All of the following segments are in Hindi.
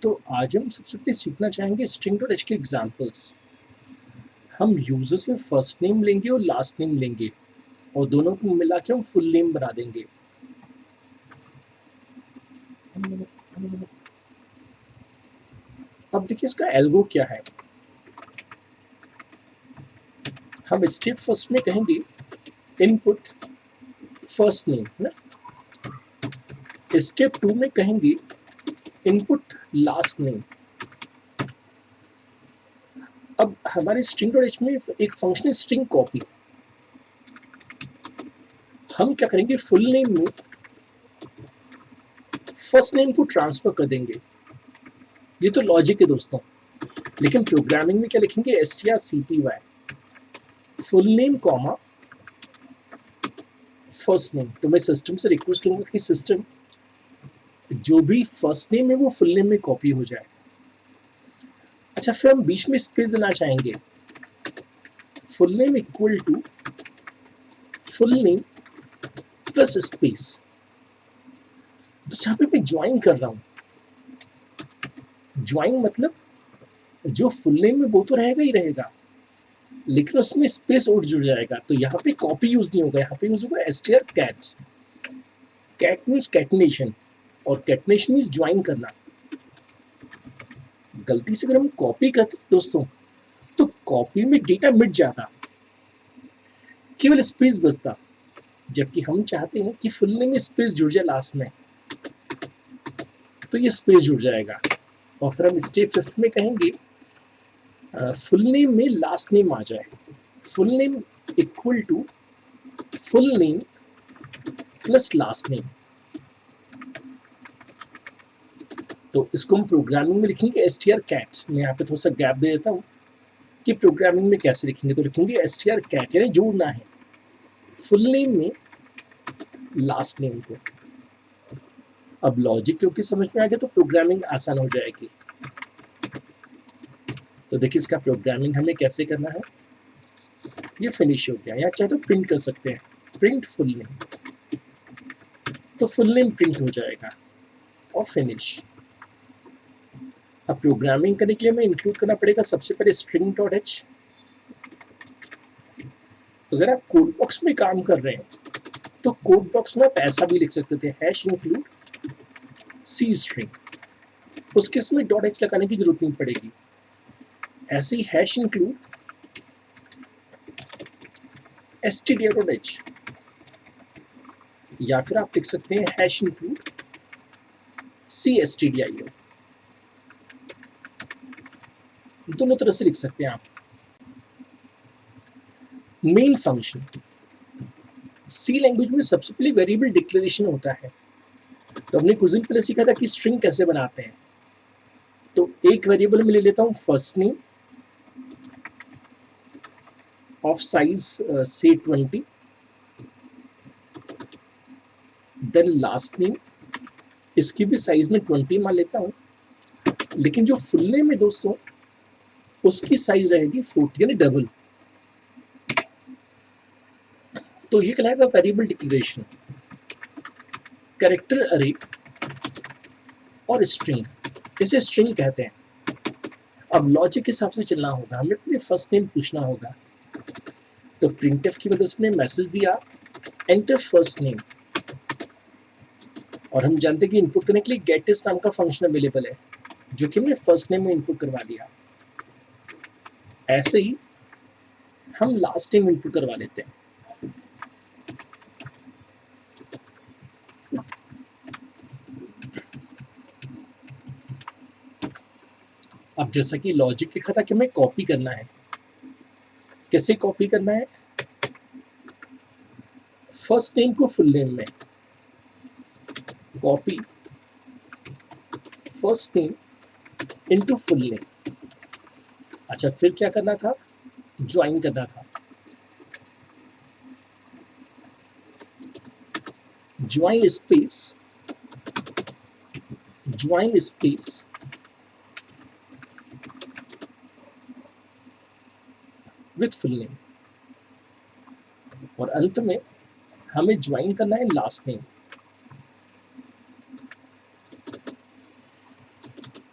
तो आज हम सबसे पहले सीखना चाहेंगे स्ट्रिंग डॉट एच के एग्जाम्पल्स। हम यूजर से फर्स्ट नेम लेंगे और लास्ट नेम लेंगे और दोनों को मिला के हम फुल नेम बना देंगे। अब देखिए इसका एल्गो क्या है। हम स्टेप फर्स्ट में कहेंगे इनपुट फर्स्ट नेम ना, स्टेप 2 में कहेंगे इनपुट लास्ट नेम। अब हमारे स्ट्रिंग डॉट एच में एक फंक्शन है स्ट्रिंग कॉपी। हम क्या करेंगे, फुल नेम में फर्स्ट नेम को ट्रांसफर कर देंगे। ये तो लॉजिक है दोस्तों, लेकिन प्रोग्रामिंग में क्या लिखेंगे, str full name comma first name. तो मैं सिस्टम से रिक्वेस्ट करूंगा कि सिस्टम जो भी फर्स्ट नेम है वो फुल नेम में कॉपी हो जाए। अच्छा, फिर हम बीच में स्पेस देना चाहेंगे, full name equal to full name plus space. तो जहां पे मैं ज्वाइन कर रहा हूं, ज्वाइन मतलब जो फुल नेम है वो तो रहेगा ही रहेगा, लेकिन उसमें स्पेस और जुड़ जाएगा। तो यहाँ पे कॉपी यूज नहीं होगा, यहाँ पे यूज होगा str cat। Cat means concatenation और कैटनेशन मीन्स ज्वाइन करना। गलती से अगर हम कॉपी करते दोस्तों तो कॉपी में डेटा मिट जाता, केवल स्पेस बचता, जबकि हम चाहते हैं कि फुल नेम में स्पेस जुड़ जाए लास्ट में, तो ये स्पेस जुड़ जाएगा। और फिर हम स्टेप 5 में कहेंगे फुल नेम में लास्ट नेम आ जाए, full name equal to full name plus last name. तो इसको हम प्रोग्रामिंग में लिखेंगे str cat। मैं यहाँ पे थोड़ा सा गैप दे देता हूँ कि प्रोग्रामिंग में कैसे लिखेंगे। तो लिखेंगे str cat, यानी जोड़ना है फुल नेम में लास्ट नेम को। अब लॉजिक क्योंकि समझ में आ गया तो प्रोग्रामिंग आसान हो जाएगी। तो देखिए इसका प्रोग्रामिंग हमें कैसे करना है। ये फिनिश हो गया, या चाहे तो प्रिंट कर सकते हैं, प्रिंट फुल नेम, तो फुल नेम प्रिंट हो जाएगा और फिनिश। अब प्रोग्रामिंग करने के लिए हमें इंक्लूड करना पड़ेगा सबसे पहले स्ट्रिंग डॉट एच। अगर आप कोड बॉक्स में काम कर रहे हैं तो कोड बॉक्स में आप ऐसा भी लिख सकते थे, हैश इंक्लूड सी स्ट्रिंग। उस केस में डॉट एच लगाने की जरूरत नहीं पड़ेगी। ऐसे ही हैश इंक्लूड std.h, या फिर आप लिख सकते हैं हैश इंक्लूड cstdio। दोनों तरह से लिख सकते हैं आप। मेन फंक्शन, सी लैंग्वेज में सबसे पहले वेरिएबल डिक्लेरेशन होता है। तो हमने कुछ दिन पहले सीखा था कि स्ट्रिंग कैसे बनाते हैं। तो एक वेरिएबल में ले लेता हूं फर्स्ट नेम ऑफ साइज से 20, देन लास्ट नेम, इसकी भी साइज में 20 मान लेता हूं, लेकिन जो फुल नेम है दोस्तों उसकी साइज रहेगी 40, यानी डबल। तो ये कहलाएगा वेरिएबल डिक्लेरेशन। कैरेक्टर अरे और स्ट्रिंग, इसे स्ट्रिंग कहते हैं। अब लॉजिक के हिसाब से चलना होगा, हमें अपने फर्स्ट नेम पूछना होगा। तो प्रिंटफ की मदद से मैसेज दिया एंटर फर्स्ट नेम, और हम जानते हैं कि इनपुट करने के लिए गेटिस नाम का फंक्शन अवेलेबल है, जो कि हमने फर्स्ट नेम में इनपुट करवा लिया। ऐसे ही हम लास्ट नेम इनपुट करवा लेते हैं। अब जैसा कि लॉजिक लिखा था कि हमें कॉपी करना है, कैसे कॉपी करना है, फर्स्ट नेम को फुल नेम में, copy first name into full name. अच्छा, फिर क्या करना था, ज्वाइन करना था, join space with full name, और अंत में हमें ज्वाइन करना है last name.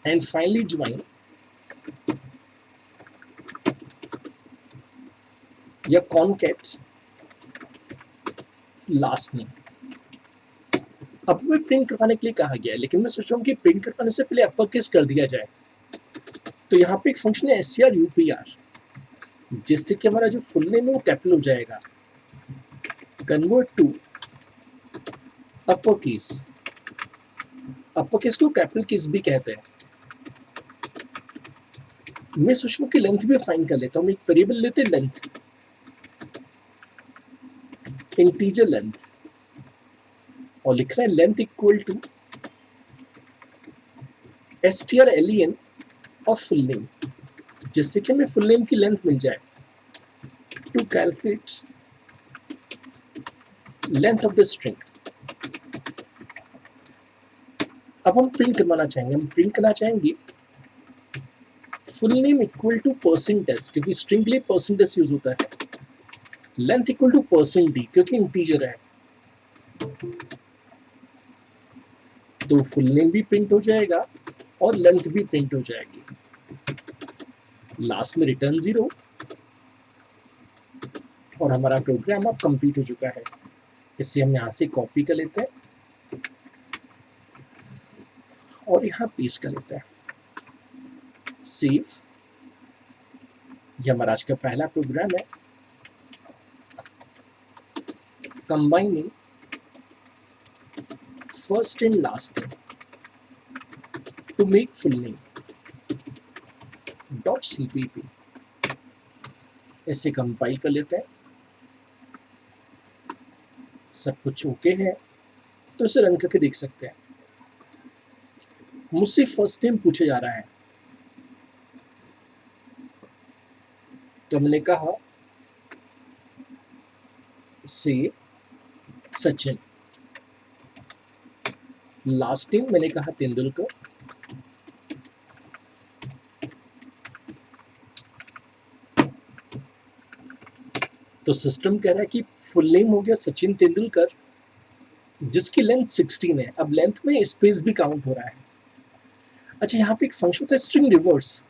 And finally join या कॉनकैट लास्ट नेम। अब हमें प्रिंट करवाने के लिए कहा गया है, लेकिन मैं सोच रहा हूँ कि प्रिंट करवाने से पहले अपर केस कर दिया जाए। तो यहाँ पे एक फंक्शन है strupr, जिससे कि हमारा जो फुल नेम है वो कैपिटल हो जाएगा। Convert to upper case, upper case को कैपिटल केस भी कहते हैं। मैं सोच रहा हूँ कि लेंथ भी फाइन कर लेता हूँ। एक वेरिएबल लेते हैं लेंथ, इंटीजर लेंथ, और लिख रहे हैं length equal to strlen of full name, जिससे कि हमें फुल नेम की लेंथ मिल जाए। To calculate length of the string. अब हम प्रिंट करवाना चाहेंगे, हम प्रिंट करना चाहेंगे full name equal to %s, क्योंकि स्ट्रिंग के लिए %s यूज होता है। लेंथ इक्वल टू %d, क्योंकि इंटीजर है। तो फुल नेम भी प्रिंट हो जाएगा और लेंथ भी प्रिंट हो जाएगी। लास्ट में रिटर्न 0 और हमारा प्रोग्राम अब कंप्लीट हो चुका है। इसे हम यहाँ से कॉपी कर लेते हैं और यहाँ पेस्ट कर लेते हैं। सेव। ये हमारा आज का पहला प्रोग्राम है, combining first and last name to make full name .cpp। ऐसे कंपाइल कर लेते हैं। सब कुछ ओके है तो इसे रन करके देख सकते हैं। मुझसे फर्स्ट नेम पूछा जा रहा है, तो हमने कहा से सचिन। लास्ट नेम मैंने कहा तेंदुलकर। तो सिस्टम कह रहा है कि फुल नेम हो गया सचिन तेंदुलकर, जिसकी लेंथ 16 है। अब लेंथ में स्पेस भी काउंट हो रहा है। अच्छा, यहाँ पे एक फंक्शन होता है स्ट्रिंग रिवर्स।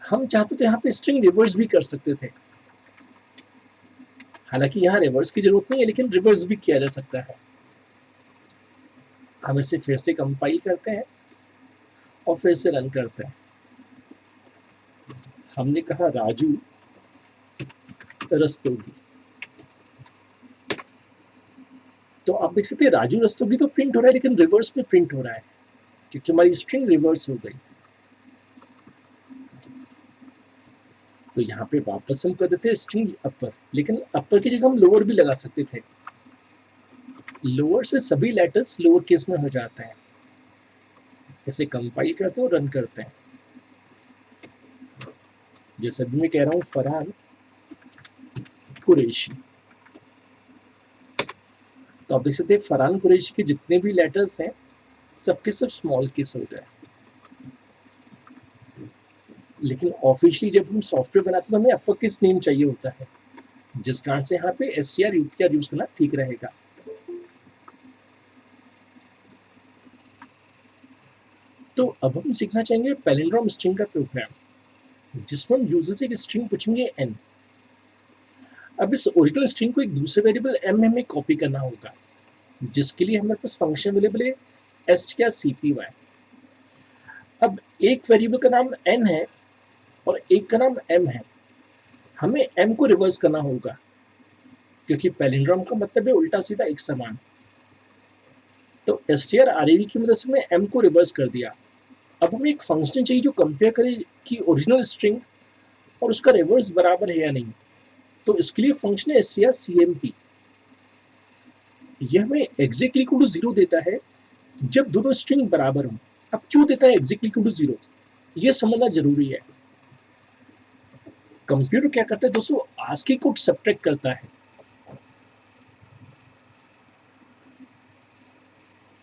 हम चाहते तो यहाँ पे स्ट्रिंग रिवर्स भी कर सकते थे, हालांकि यहाँ रिवर्स की जरूरत नहीं है, लेकिन रिवर्स भी किया जा सकता है। हम इसे फिर से कंपाइल करते हैं और फिर से रन करते हैं। हमने कहा राजू रस्तोगी, तो आप देख सकते हैं राजू रस्तोगी तो प्रिंट हो रहा है, लेकिन रिवर्स में प्रिंट हो रहा है क्योंकि हमारी स्ट्रिंग रिवर्स हो गई। तो यहाँ पे वापस हम कर देते हैं स्ट्रिंग अपर, लेकिन अपर की जगह हम लोअर भी लगा सकते थे। लोअर से सभी लेटर्स लोअर केस में हो जाते हैं। इसे कंपाइल करते हैं और रन करते हैं। जैसे अभी मैं कह रहा हूँ फरहान कुरैशी, तो आप देख सकते हैं फरहान कुरैशी के जितने भी लेटर्स हैं सबके सब स्मॉल केस हो गए। लेकिन ऑफिशियली जब हम सॉफ्टवेयर बनाते हैं तो हमें अपर केस नेम चाहिए होता है, जिस कारण से यहाँ पे strupr यूज करना ठीक रहेगा। तो अब हम सीखना चाहेंगे पैलिंड्रोम स्ट्रिंग का प्रोग्राम, जिसमें हम यूजर से एक स्ट्रिंग पूछेंगे n। अब इस ओरिजिनल स्ट्रिंग को एक दूसरे वेरिएबल m में कॉपी करना होगा, जिसके लिए हमारे पास फंक्शन अवेलेबल है strcpy। अब एक वेरिएबल का नाम n है और एक का नाम m है। हमें m को रिवर्स करना होगा, क्योंकि पैलिंड्रोम का मतलब है उल्टा सीधा एक समान। तो strrev की मदद से मैं m को रिवर्स कर दिया। अब हमें एक फंक्शन चाहिए जो कंपेयर करे कि ओरिजिनल स्ट्रिंग और उसका रिवर्स बराबर है या नहीं। तो इसके लिए फंक्शन है strcmp। यह हमें एग्जैक्टली इक्वल टू 0 देता है जब दोनों स्ट्रिंग बराबर हों। अब क्यों देता है एग्जैक्टली इक्वल टू 0, यह समझना जरूरी है। कंप्यूटर क्या करता है दोस्तों, आस्की कोड सब्ट्रैक्ट करता है।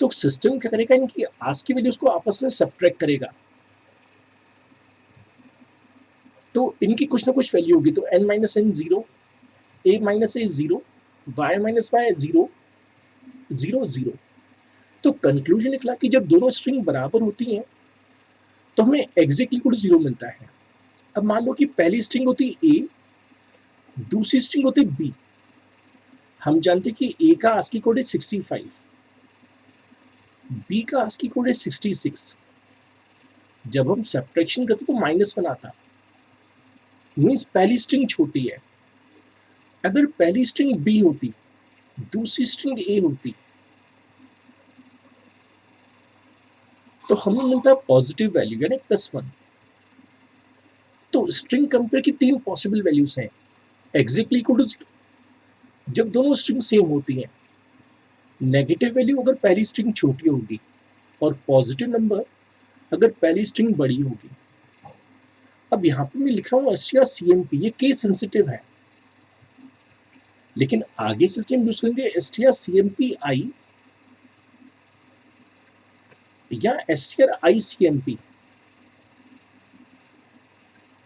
तो सिस्टम क्या करेगा, इनकी आस्की वैल्यूज को आपस में सब्ट्रैक्ट करेगा। तो इनकी कुछ ना कुछ वैल्यू होगी। तो n minus n 0, a minus a 0, y minus y 0, 0 0। तो कंक्लूजन निकला कि जब दोनों स्ट्रिंग बराबर होती हैं तो हमें एग्जैक्टली कोड 0 मिलता है। अब मान लो कि पहली स्ट्रिंग होती ए, दूसरी स्ट्रिंग होती बी। हम जानते कि ए का आस्की कोड है 65, बी का आस्की कोड है 66। जब हम सब्ट्रैक्शन करते तो -1 आता, मीन्स पहली स्ट्रिंग छोटी है। अगर पहली स्ट्रिंग बी होती, दूसरी स्ट्रिंग ए होती, तो हमें मिलता है पॉजिटिव वैल्यू यानी +1। तो स्ट्रिंग कंपेयर की 3 पॉसिबल वैल्यूज हैं। एग्जैक्टली इक्वल टू जब दोनों स्ट्रिंग सेम होती हैं, नेगेटिव वैल्यू अगर पहली स्ट्रिंग छोटी होगी, और पॉजिटिव नंबर अगर पहली स्ट्रिंग बड़ी होगी। अब यहाँ पे मैं लिख रहा हूँ strcmp, ये केस सेंसिटिव है, लेकिन आगे चल के हम यूज करेंगे strcmpi या stricmp।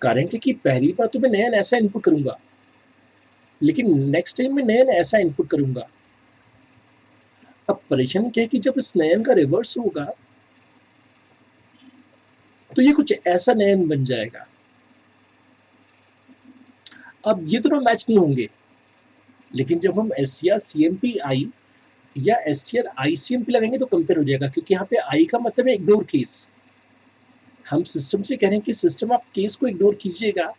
कारण है कि पहली बार तो मैं नयन ऐसा इनपुट करूंगा, लेकिन नेक्स्ट टाइम मैं नयन ऐसा इनपुट करूंगा। अब परेशानी क्या है कि जब इस नयन का रिवर्स होगा तो ये कुछ ऐसा नयन बन जाएगा। अब ये दोनों मैच नहीं होंगे, लेकिन जब हम strcmpi या stricmp लगाएंगे तो कंपेयर हो जाएगा, क्योंकि यहाँ पे आई का मतलब है इग्नोर केस। हम सिस्टम से कह रहे हैं कि सिस्टम आप केस को इग्नोर कीजिएगा,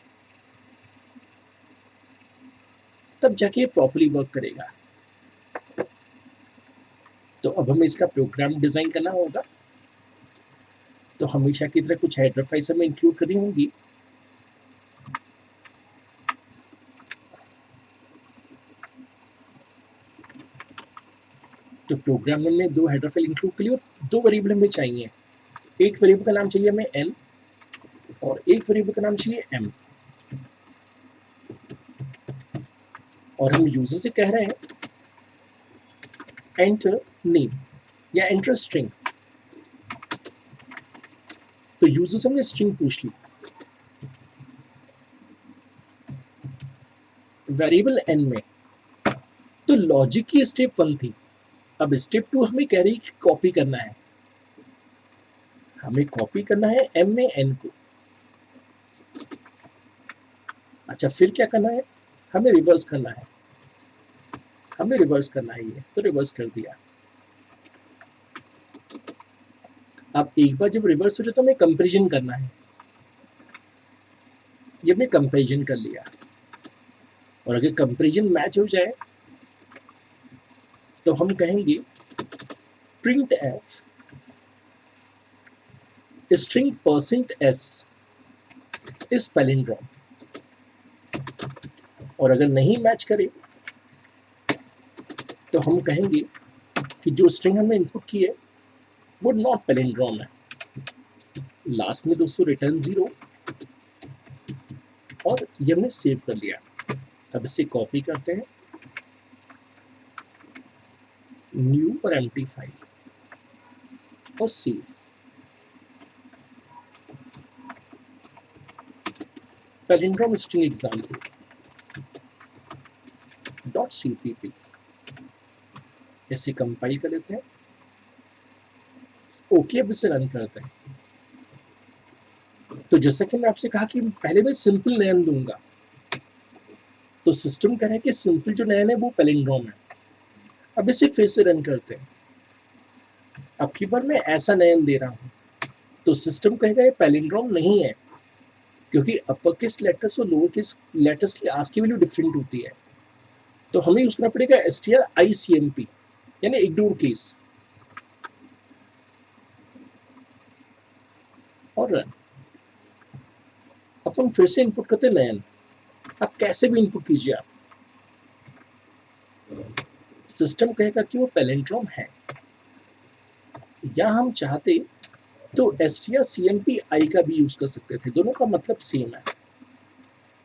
तब जाके ये प्रॉपर्ली वर्क करेगा। तो अब हमें इसका प्रोग्राम डिजाइन करना होगा। तो हमेशा की तरह कुछ हेडर फाइल्स हमें इंक्लूड करनी होंगी। तो प्रोग्राम में हमने 2 हेडर फाइल इंक्लूड कर ली और 2 वेरिएबल हमें चाहिए। एक वेरिएबल का नाम चाहिए हमें n और एक वेरिएबल का नाम चाहिए m। और हम यूजर से कह रहे हैं एंटर नेम या एंटर स्ट्रिंग। तो यूजर से हमने स्ट्रिंग पूछ ली। वेरिएबल n में तो लॉजिक की स्टेप 1 थी। अब स्टेप 2 हमें कह रही है कि कॉपी करना है। हमें कॉपी करना है m में n को। अच्छा, फिर क्या करना है? हमें रिवर्स करना है। हमें रिवर्स करना है, ये तो रिवर्स कर दिया। अब एक बार जब रिवर्स हो जाए तो हमें कंपैरिजन करना है। ये हमने कंपैरिजन कर लिया, और अगर कंपैरिजन मैच हो जाए तो हम कहेंगे print F string %s is palindrome. और अगर नहीं मैच करे तो हम कहेंगे कि जो स्ट्रिंग हमने इनपुट की है वो नॉट पैलिंड्रोम है। लास्ट में दोस्तों रिटर्न 0, और ये हमने सेव कर लिया। अब इसे कॉपी करते हैं, न्यू और एम्प्टी फाइल, और save. Palindrome string example .cpp ऐसे कंपाइल कर लेते हैं। ओके, अब इसे रन करते हैं। तो जैसा कि मैं आपसे कहा कि पहले मैं सिंपल नयन दूंगा, तो सिस्टम कह रहा है कि सिंपल जो नयन है वो पैलिंड्रोम है। अब इसे फिर से रन करते हैं। अब की बार मैं ऐसा नयन दे रहा हूँ, तो सिस्टम कहेगा ये पैलिंड्रोम नहीं है, क्योंकि अपर केस लेटर्स और लोअर केस लेटर्स की आस्की वैल्यू डिफरेंट होती है। तो हमें यूज करना पड़ेगा stricmp यानी इग्नोर केस, और रन। अब हम फिर से इनपुट करते हैं नयन। आप कैसे भी इनपुट कीजिए, आप सिस्टम कहेगा कि वो पैलिंड्रोम है। या हम चाहते तो strcmpi का भी यूज कर सकते थे, दोनों का मतलब सेम है।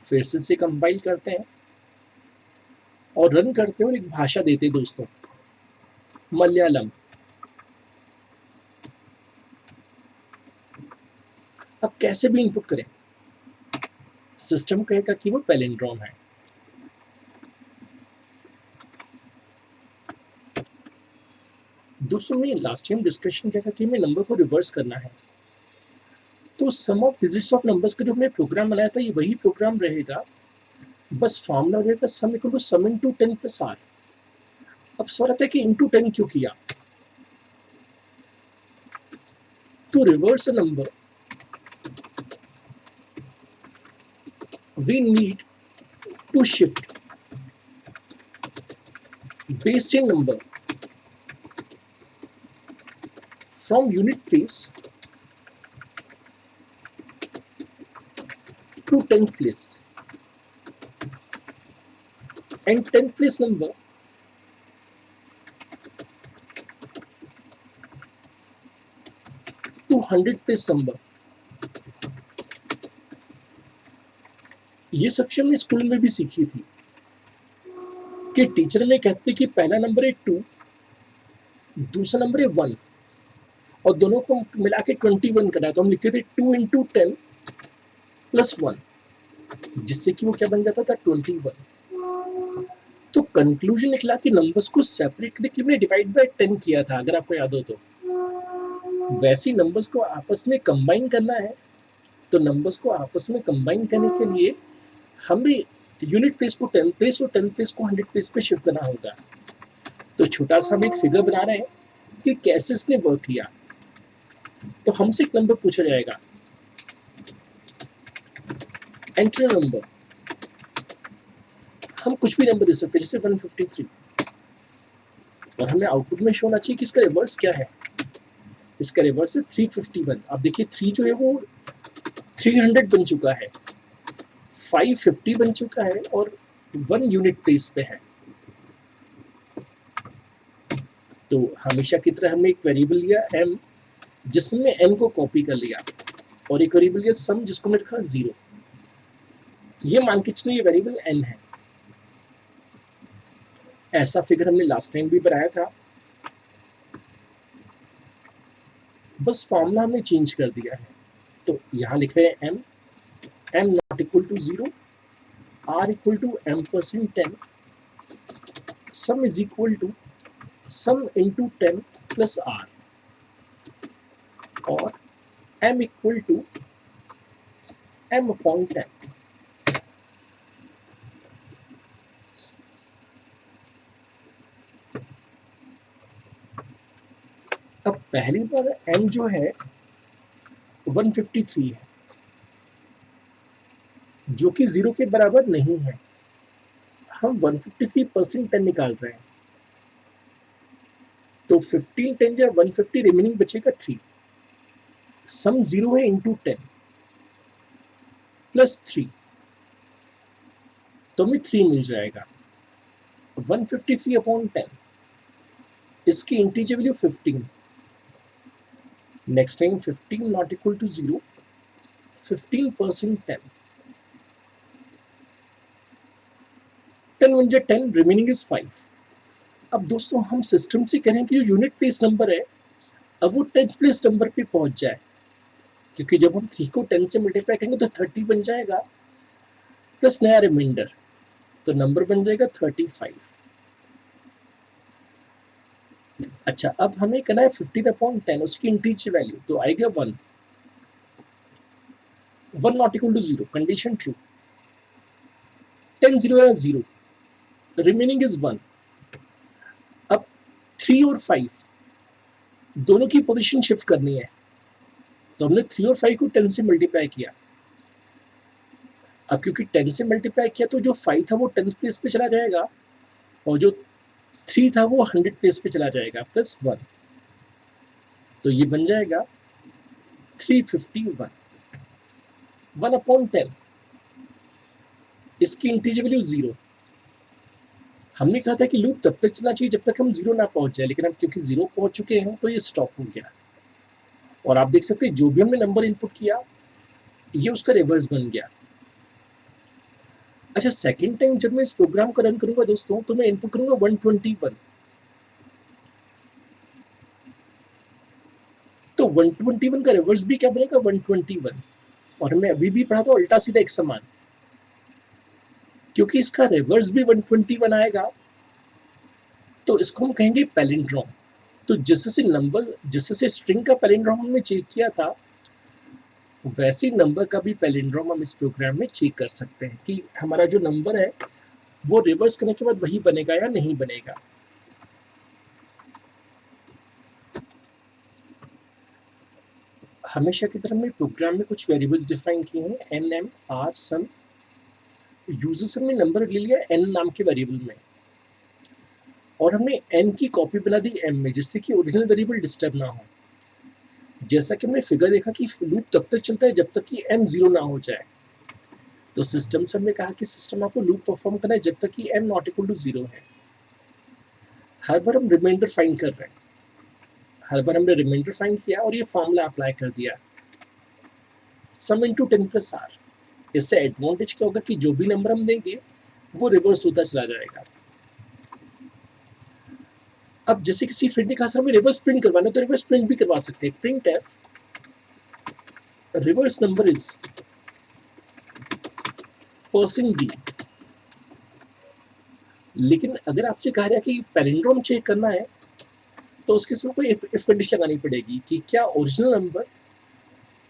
फिर से कंपाइल करते हैं और रन करते हैं और एक भाषा देते हैं दोस्तों, मलयालम। अब कैसे भी इनपुट करें, सिस्टम कहेगा कि वो पैलिंड्रोम है। दोस्तों में लास्ट टाइम डिस्कशन क्या था कि हमें नंबर को रिवर्स करना है। तो सम ऑफ डिजिट्स ऑफ नंबर्स का जो हमने प्रोग्राम बनाया था ये वही प्रोग्राम रहेगा, बस फॉर्मूला रहेगा sum equal to sum into 10 plus r. अब सवाल आता है कि इंटू 10 क्यों किया? To reverse a number we need to shift base 10 number from unit place to 10th place, and 10th place number to 100th place number। ये सब हमने स्कूल में भी सीखी थी कि टीचर में कहते कि पहला नंबर है 2, दूसरा नंबर है 1 और दोनों को मिला के 21 करना है, तो हम लिखते थे 2 इंटू 10 प्लस 1, जिससे कि वो क्या बन जाता था 21। तो कंक्लूजन निकला कि नंबर्स को सेपरेट करने के लिए डिवाइड बाय 10 किया था, अगर आपको याद हो तो। वैसे नंबर्स को आपस में कंबाइन करना है, तो नंबर्स को आपस में कंबाइन करने के लिए हमें यूनिट प्लेस को 10 प्लेस और 10 प्लेस को 100 प्लेस पे शिफ्ट करना होगा। तो छोटा सा हम एक फिगर बना रहे हैं कि कैसे इसने वर्क किया। तो हमसे एक नंबर पूछा जाएगा, एंटर नंबर, हम कुछ भी नंबर दे सकते हैं जैसे 153, और हमें आउटपुट में शो होना चाहिए कि इसका रिवर्स क्या है। इसका रिवर्स है 351। आप देखिए 3 जो है वो 300 बन चुका है, 550 बन चुका है और 1 यूनिट प्लेस पे है। तो हमेशा की तरह हमने एक वेरिएबल लिया m, जिसमें हमने n को कॉपी कर लिया, और एक वेरिएबल लिया सम, जिसको हमने लिखा 0। ये मान के चलिए ये वेरिएबल n है। ऐसा फिगर हमने लास्ट टाइम भी बनाया था, बस फॉर्मूला हमने चेंज कर दिया है। तो यहाँ लिख रहे हैं m not equal to 0, r equal to m%10, sum is equal to sum into 10 plus r, और m equal to m upon 10। अब पहली बार m जो है 153 है, जो कि 0 के बराबर नहीं है। हम 153% 10 निकाल रहे हैं, तो 15 10 या 150, रिमेनिंग बचेगा 3। सम 0 है इंटू 10 प्लस 3, तो हमें 3 मिल जाएगा। 153 अपॉन 10, इसकी integer value 15। Next time 15 not equal to 0, 15% 10, 10 1 जा 10, रिमेनिंग इज 5। अब दोस्तों हम सिस्टम से करें कि जो यूनिट प्लेस नंबर है अब वो 10th प्लेस नंबर पे पहुंच जाए, क्योंकि जब हम 3 को 10 से मल्टीप्लाई करेंगे तो 30 बन जाएगा, प्लस नया रिमाइंडर, तो नंबर बन जाएगा 35। अच्छा, अब हमें करना है 15 अपॉन 10, उसकी इंटीजर वैल्यू, तो आएगा 1। 1 not equal to 0, condition true. 10 0 है 0, रिमेनिंग इज 1। अब 3 और 5 दोनों की पोजीशन शिफ्ट करनी है, तो हमने 3 और 5 को 10 से मल्टीप्लाई किया। अब क्योंकि 10 से मल्टीप्लाई किया तो जो 5 था वो 10th प्लेस पे चला जाएगा, और जो 3 था वो 100 प्लेस पे चला जाएगा, प्लस 1, तो ये बन जाएगा 351। 1 अपॉन 10, इसकी इंटीजर वैल्यू 0। हमने कहा था कि लूप तब तक चलना चाहिए जब तक हम 0 ना पहुंच जाए, लेकिन अब क्योंकि 0 पहुंच चुके हैं तो ये स्टॉप हो गया। और आप देख सकते हैं जो भी हमने नंबर इनपुट किया ये उसका रिवर्स बन गया। अच्छा, सेकंड टाइम जब मैं इस प्रोग्राम को रन करूंगा दोस्तों, तो मैं इनपुट करूंगा 121, तो 121 का रिवर्स भी क्या बनेगा 121, और हमने अभी भी पढ़ा था उल्टा सीधा एक समान, क्योंकि इसका रिवर्स भी 121 आएगा, तो इसको हम कहेंगे वैसे नंबर का भी पैलिंड्रोम हम इस प्रोग्राम में चेक कर सकते हैं कि हमारा जो नंबर है वो रिवर्स करने के बाद वही बनेगा या नहीं बनेगा। हमेशा की तरह हमने प्रोग्राम में कुछ वेरिएबल्स डिफाइन किए हैं, n, m, r, sum. User से हमने नंबर ले लिया एन नाम के वेरिएबल में और हमने एन की कॉपी बना दी एम में, जिससे कि ओरिजिनल वेरिएबल डिस्टर्ब ना हो। जैसा कि हमने फिगर देखा कि लूप तब तक चलता है जब तक कि एम जीरो ना हो जाए। तो सिस्टम से हमने कहा कि सिस्टम आपको लूप परफॉर्म करना है जब तक कि m not equal to zero है। हर बार हम रिमाइंडर फाइंड कर रहे हैं, हर बार हमने रिमाइंडर फाइंड किया और ये फॉर्मूला अप्लाई कर दिया, सम इंटू 10 प्लस आर। इससे एडवांटेज क्या होगा कि जो भी नंबर हम देंगे वो रिवर्स होता चला जाएगा। अब जैसे किसी फ्रेंड ने कहा सर हमें रिवर्स प्रिंट करवाना है, तो रिवर्स प्रिंट भी करवा सकते हैं। Print F reverse number is percent D. लेकिन अगर आपसे कहा जाए कि पैलिंड्रोम चेक करना है तो उसके इसमें कोई इफ कंडीशन लगानी पड़ेगी कि क्या ओरिजिनल नंबर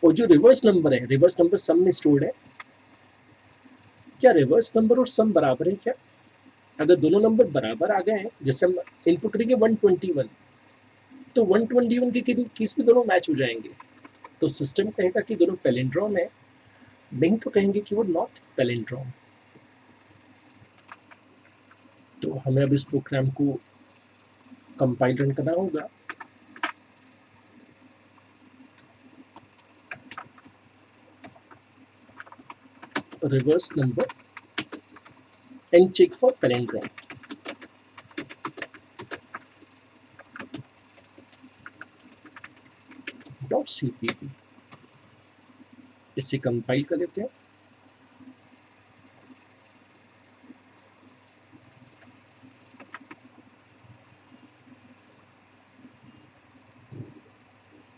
और जो रिवर्स नंबर है, रिवर्स नंबर सम में स्टोर्ड है, क्या रिवर्स नंबर और सम बराबर है क्या? अगर दोनों नंबर बराबर आ गए हैं, जैसे हम इनपुट करेंगे 121, तो 121 के केस में दोनों मैच हो जाएंगे, तो सिस्टम कहेगा कि दोनों पैलिंड्रोम है, नहीं तो कहेंगे कि वो नॉट पैलिंड्रोम। तो हमें अब इस प्रोग्राम को कंपाइल रन करना होगा। Reverse number and check for palindrome. .cpp इसे कंपाइल कर लेते हैं।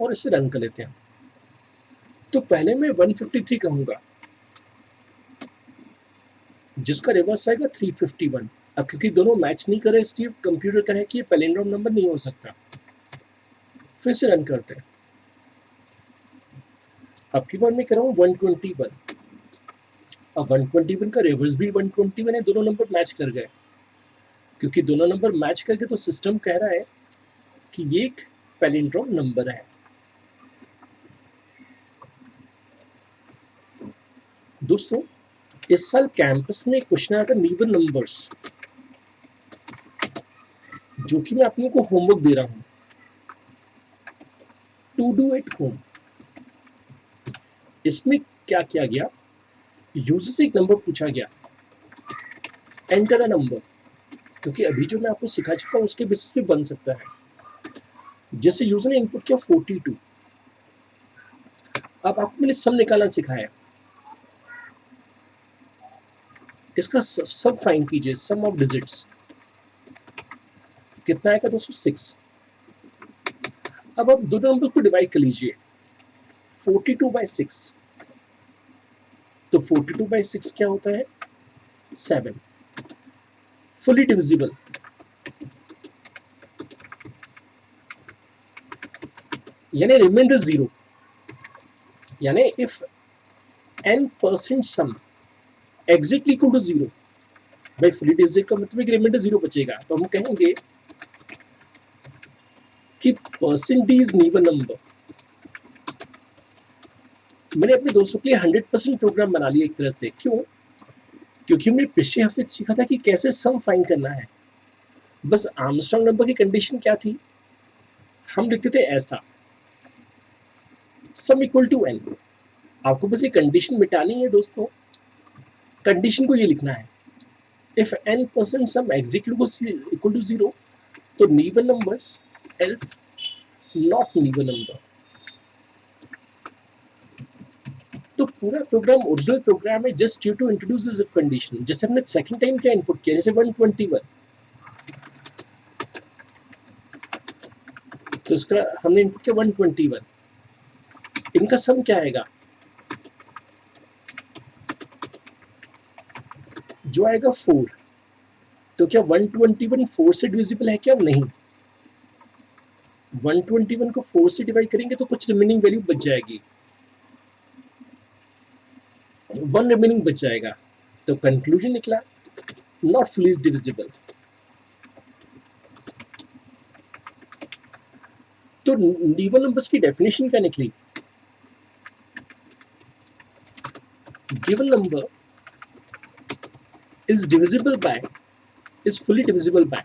और इसे रन कर लेते हैं। तो पहले मैं 153 कहूंगा, जिसका रिवर्स आएगा 351। अब क्योंकि दोनों मैच नहीं कर रहे, इसलिए कंप्यूटर कहे कि ये पैलिंड्रोम नंबर नहीं हो सकता। फिर से रन करते हैं। अब की बार मैं कह रहा हूँ 121। अब 121 का रिवर्स भी 121 है, दोनों नंबर मैच कर गए। क्योंकि दोनों नंबर मैच कर गए तो सिस्टम कह रहा है कि ये एक पैलिंड्रोम नंबर है। दोस्तों, इस साल कैंपस में क्वेश्चन आया था नीवन नंबर्स, जो कि मैं आप लोगों को होमवर्क दे रहा हूँ, टू डू एट होम। इसमें क्या किया गया, यूजर से एक नंबर पूछा गया, एंटर अ नंबर। क्योंकि अभी जो मैं आपको सिखा चुका हूँ उसके बेसिस पे बन सकता है। जैसे यूजर ने इनपुट किया 42। अब आपको मैंने सम निकालना सिखाया, इसका सब फाइंड कीजिए, सम ऑफ डिजिट्स कितना आएगा 206। अब आप दोनों नंबर को डिवाइड कर लीजिए, 42/6। तो 42/6 क्या होता है, 7। फुली डिविजिबल, यानी रिमाइंडर 0, यानी if n% sum exactly equal to 0, भाई फुली डिविजिबल का मतलब कि रिमाइंडर 0 बचेगा, तो हम कहेंगे कि परसेंटेज नीवन नंबर। मैंने अपने दोस्तों के लिए 100% प्रोग्राम बना लिया एक तरह से। क्यों? क्योंकि हमने पिछले हफ्ते सीखा था कि कैसे सम फाइंड करना है। बस आर्मस्ट्रांग नंबर की कंडीशन क्या थी, हम लिखते थे ऐसा, सम इक्वल टू n। आपको बस ये कंडीशन मिटानी है दोस्तों। कंडीशन को ये लिखना है, if n% sum exactly equal to 0 तो even numbers, else not even number. तो पूरा प्रोग्राम ओरिजिनल प्रोग्राम है, just due to introduce this if condition. जैसे हमने सेकंड टाइम क्या इनपुट किया, जैसे 121, तो इसका हमने इनपुट किया 121, इनका सम क्या आएगा, जो आएगा 4। तो क्या 121 4 से डिविजिबल है क्या, नहीं। 121 को 4 से डिवाइड करेंगे तो कुछ रिमेनिंग वैल्यू बच जाएगी। वन रिमेनिंग बच जाएगा। तो कंक्लूजन निकला नॉट फुली डिविजिबल। तो नीबल नंबर्स की डेफिनेशन क्या निकली? Given number is divisible by is fully divisible by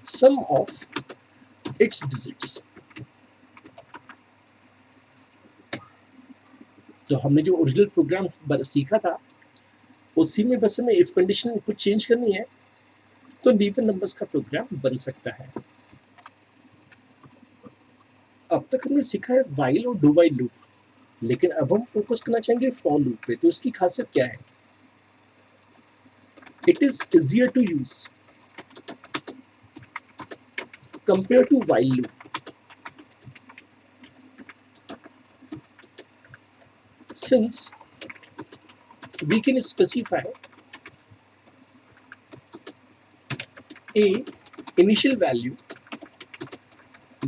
sum of its digits। तो हमने जो ओरिजिनल प्रोग्राम सीखा था उसी में बस हमें इफ कंडीशन कुछ चेंज करनी है तो नीबल नंबर्स का प्रोग्राम बन सकता है। अब तक हमने सीखा है वाइल और डू वाइल लूप, लेकिन अब हम फोकस करना चाहेंगे फॉर लूप पे। तो इसकी खासियत क्या है? It is easier to use compare to while loop, since we can specify a initial value,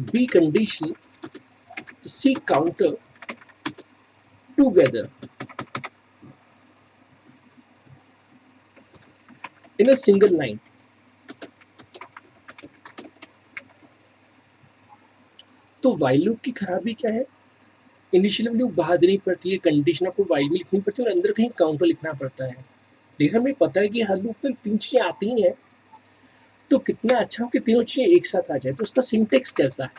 b condition, c counter together in a single line। तो वाइल लूप की खराबी क्या है? इनिशियल वैल्यू बाहर देनी पड़ती है, कंडीशन आपको वाइल में लिखनी पड़ती है और अंदर कहीं काउंटर लिखना पड़ता है। लेकिन हमें पता है कि हर लूप में तीन चीजें आती ही हैं, तो कितना अच्छा हो कि तीनों चीजें एक साथ आ जाए। तो उसका सिंटेक्स कैसा है?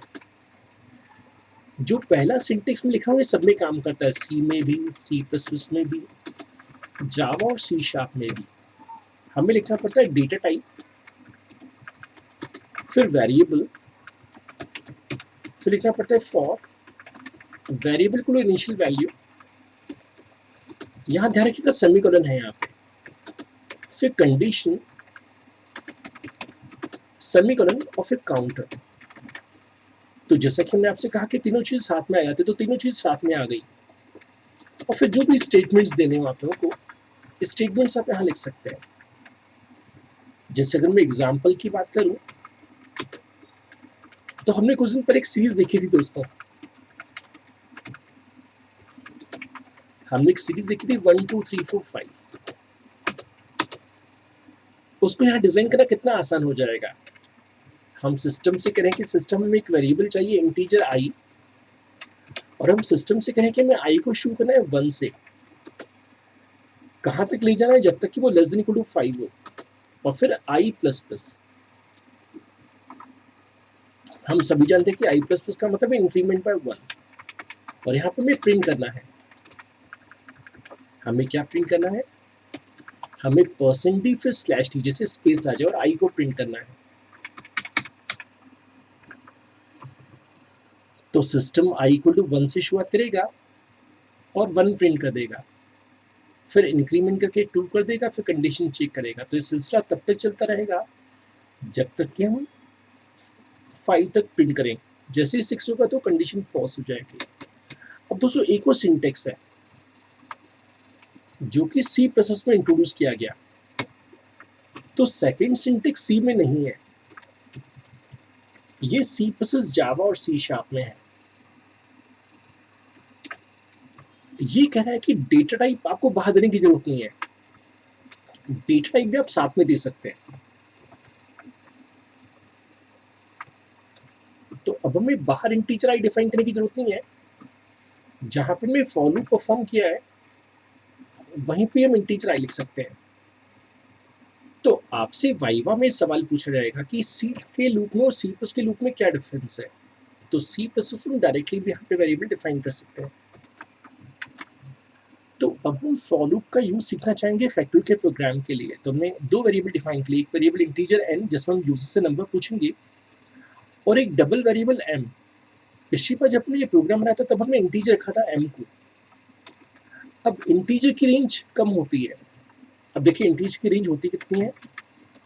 जो पहला सिंटेक्स में लिखा हुआ है सब में काम करता है, सी में भी, सी प्लस प्लस में भी, जावा और सी शार्प में भी। हमें लिखना पड़ता है डेटा टाइप, फिर वेरिएबल, फिर लिखना पड़ता है फॉर वेरिएबल को इनिशियल वैल्यू, यहाँ ध्यान रखिएगा सेमीकोलन है यहाँ पे, फिर कंडीशन, सेमीकोलन और फिर काउंटर। तो जैसा कि हमने आपसे कहा कि तीनों चीज साथ में आ जाती, तो तीनों चीज साथ में आ गई। और फिर जो भी स्टेटमेंट्स देने हो आप लोगों को, स्टेटमेंट्स आप यहाँ लिख सकते हैं। जैसे अगर मैं एग्जाम्पल की बात करूं तो हमने कुछ दिन पर एक सीरीज देखी थी दोस्तों, हमने एक सीरीज देखी थी 1 2 3 4 5। उसको यहाँ डिजाइन करना कितना आसान हो जाएगा। हम सिस्टम से करें कि सिस्टम में एक वेरिएबल चाहिए इंटीजर आई, और हम सिस्टम से कहें कि हमें आई को शुरू करना है 1 से, कहाँ तक ले जाना है? जब तक कि वो लेस देन इक्वल टू 5 हो, और फिर आई प्लस प्लस। हम सभी जानते हैं कि आई प्लस प्लस का मतलब है इंक्रीमेंट बाय 1, और यहाँ पे हमें प्रिंट करना है। हमें क्या प्रिंट करना है? हमें परसेंट डी फिर स्लैश टी, जैसे स्पेस आ जाए, और आई को प्रिंट करना है। तो सिस्टम आई इक्वल टू 1 से शुरुआत करेगा और 1 प्रिंट कर देगा, फिर इंक्रीमेंट करके 2 कर देगा, फिर कंडीशन चेक करेगा। तो ये सिलसिला तब तक चलता रहेगा जब तक कि हम 5 तक प्रिंट करें। जैसे ही 6 होगा तो कंडीशन फॉल्स हो जाएगी। अब दोस्तों एक और सिंटेक्स है जो कि सी प्रोसेस में इंट्रोड्यूस किया गया। तो सेकंड सिंटेक्स सी में नहीं है, ये सी प्रोसेस जावा और सी शार्प में है। ये कह रहा है कि डेटा टाइप आपको बाहर देने की जरूरत नहीं है, डेटा टाइप भी आप साथ में दे सकते हैं। तो अब हमें बाहर इंटीजर आई डिफाइन करने की जरूरत नहीं है, जहां पे हमने फॉर लूप परफॉर्म किया है वहीं पे हम इंटीजर आई लिख सकते हैं। तो आपसे वाइवा में सवाल पूछा जाएगा कि सी के लूप में और सी प्लस के लूप में क्या डिफरेंस है। तो सी प्लस में डायरेक्टली भी यहाँ पे वेरिएबल डिफाइन कर सकते हैं। तो अब हम फॉर लूप का यूज सीखना चाहेंगे फैक्टोरियल के प्रोग्राम के लिए। तो हमने दो वेरिएबल डिफाइन किए, एक वेरिएबल इंटीजर एन जिसमें हम यूजर से नंबर पूछेंगे, और एक डबल वेरिएबल एम। पिछली बार जब हमने ये प्रोग्राम बनाया था तब हमने इंटीजर रखा था एम को। अब इंटीजर की रेंज कम होती है। अब देखिए इंटीजर की रेंज होती कितनी है,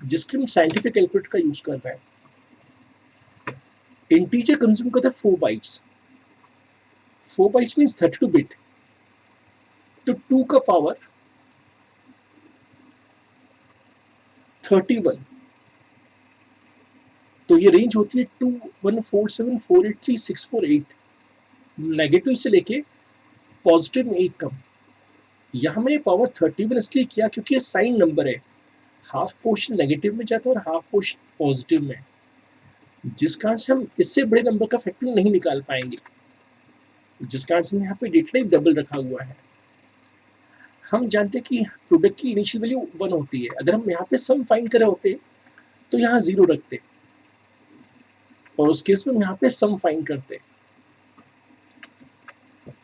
जिसके हम साइंटिफिक कैलकुलेटर का यूज कर रहे हैं। इंटीजर कंज्यूम करता है 4 बाइट्स, 4 बाइट्स मीन्स 32 बिट। तो 2 का पावर 31, तो ये रेंज होती है 2147483648। नेगेटिव से लेके पॉजिटिव में एक कम। यहाँ मैंने पावर 31 इसलिए किया क्योंकि ये साइन नंबर है, हाफ पोर्शन नेगेटिव में जाता है और हाफ पोर्शन पॉजिटिव में, जिस कारण से हम इससे बड़े नंबर का फैक्टर नहीं निकाल पाएंगे, जिस कारण से यहाँ पे डेटा टाइप डबल रखा हुआ है। हम जानते हैं कि प्रोडक्ट की इनिशियल वैल्यू 1 होती है, अगर हम यहाँ पे सम फाइंड कर रहे होते तो यहाँ 0 रखते, और उस केस में हम यहाँ पे सम फाइंड करते,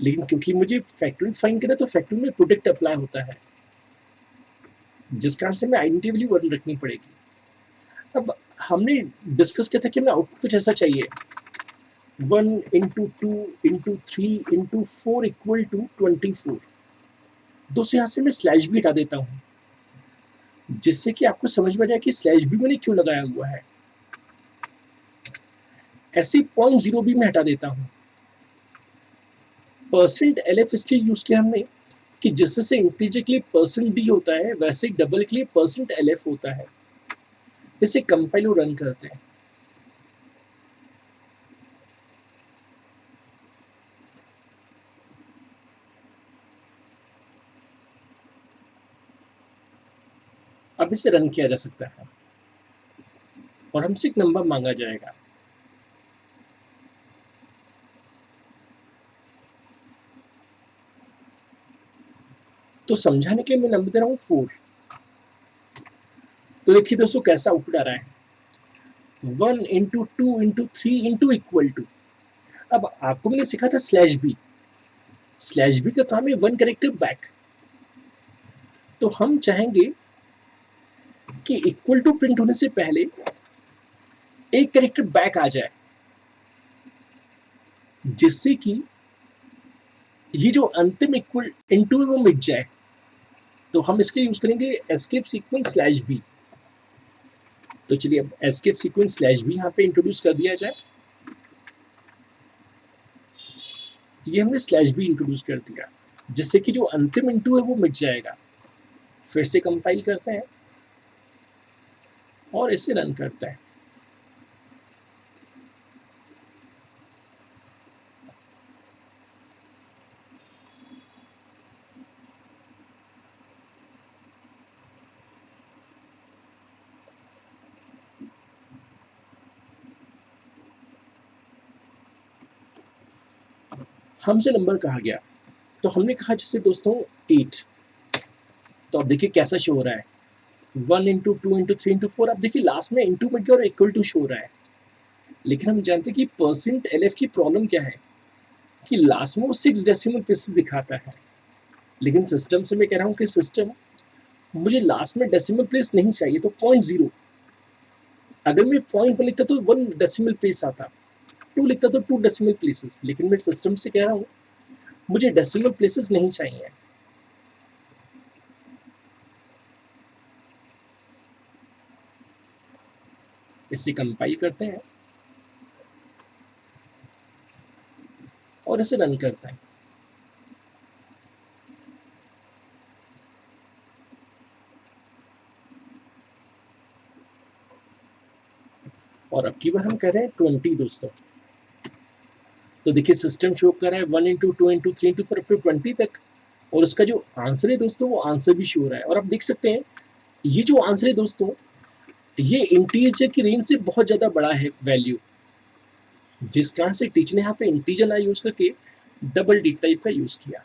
लेकिन क्योंकि मुझे फैक्टोरियल फाइंड करना है तो फैक्टोरियल में प्रोडक्ट अप्लाई होता है, जिस कारण से हमें आइडेंटिटी वैल्यू 1 रखनी पड़ेगी। अब हमने डिस्कस किया था कि हमें आउटपुट कुछ ऐसा चाहिए, 1 into 2 into 3 into 4 equal to 24। दोस्तों यहाँ से मैं स्लैश भी हटा देता हूँ, जिससे कि आपको समझ में आ जाए कि स्लैश भी मैंने क्यों लगाया हुआ है। ऐसे 0.0 भी मैं हटा देता हूँ। परसेंट LF इसलिए यूज किया हमने कि जिससे इंटीजर के लिए परसेंट डी होता है, वैसे डबल के लिए परसेंट LF होता है। इसे कंपाइल और रन करते हैं। अब इसे रन किया जा सकता है और हमसे एक नंबर मांगा जाएगा। तो समझाने के लिए मैं नंबर दे रहा हूँ 4। तो देखिए दोस्तों कैसा आउटपुट आ रहा है, 1 into 2 into 3 into equal to. अब आपको मैंने सिखा था स्लैश बी, स्लैश बी का काम है 1 कैरेक्टर बैक। तो हम चाहेंगे कि इक्वल टू प्रिंट होने से पहले एक कैरेक्टर बैक आ जाए, जिससे कि ये जो अंतिम इक्वल इनटू है वो मिट जाए। तो हम इसके लिए यूज करेंगे एस्केप सीक्वेंस स्लैश बी। तो चलिए अब एस्केप सीक्वेंस स्लैश बी यहाँ पे इंट्रोड्यूस कर दिया जाए। ये हमने स्लैश बी इंट्रोड्यूस कर दिया, जिससे कि जो अंतिम इनटू है वो मिट जाएगा। फिर से कंपाइल करते हैं और इसे रन करते हैं। हमसे नंबर कहा गया, तो हमने कहा जैसे दोस्तों 8। तो अब देखिए कैसा शो हो रहा है, 1 इंटू 2 इंटू 3 इंटू 4। अब देखिए लास्ट में इंटू मिट गया और इक्वल टू शो हो रहा है। लेकिन हम जानते हैं कि परसेंट LF की प्रॉब्लम क्या है कि लास्ट में वो 6 डेसिमल प्लेसेस दिखाता है। लेकिन सिस्टम से मैं कह रहा हूँ कि सिस्टम मुझे लास्ट में डेसिमल प्लेस नहीं चाहिए, तो 0.0। अगर मैं 0.1 लिखता तो 1 डेसिमल प्लेस आता, 2 लिखता तो 2 डेसिमल प्लेसेस। लेकिन मैं सिस्टम से कह रहा हूँ मुझे डेसिमल प्लेसेस नहीं चाहिए। इसे कंपाइल करते हैं और इसे रन करते हैं। और अब की बार हम कह रहे हैं 20 दोस्तों। तो देखिए सिस्टम शो कर रहा है 1 into 2 into 3 into 4 up to 20 तक, और उसका जो आंसर है दोस्तों वो आंसर भी शो हो रहा है। और आप देख सकते हैं ये जो आंसर है दोस्तों, ये इंटीजर की रेंज से बहुत ज़्यादा बड़ा है वैल्यू, जिस कारण से टीचर ने यहाँ पे इंटीजर ना यूज करके डबल डी टाइप का यूज किया।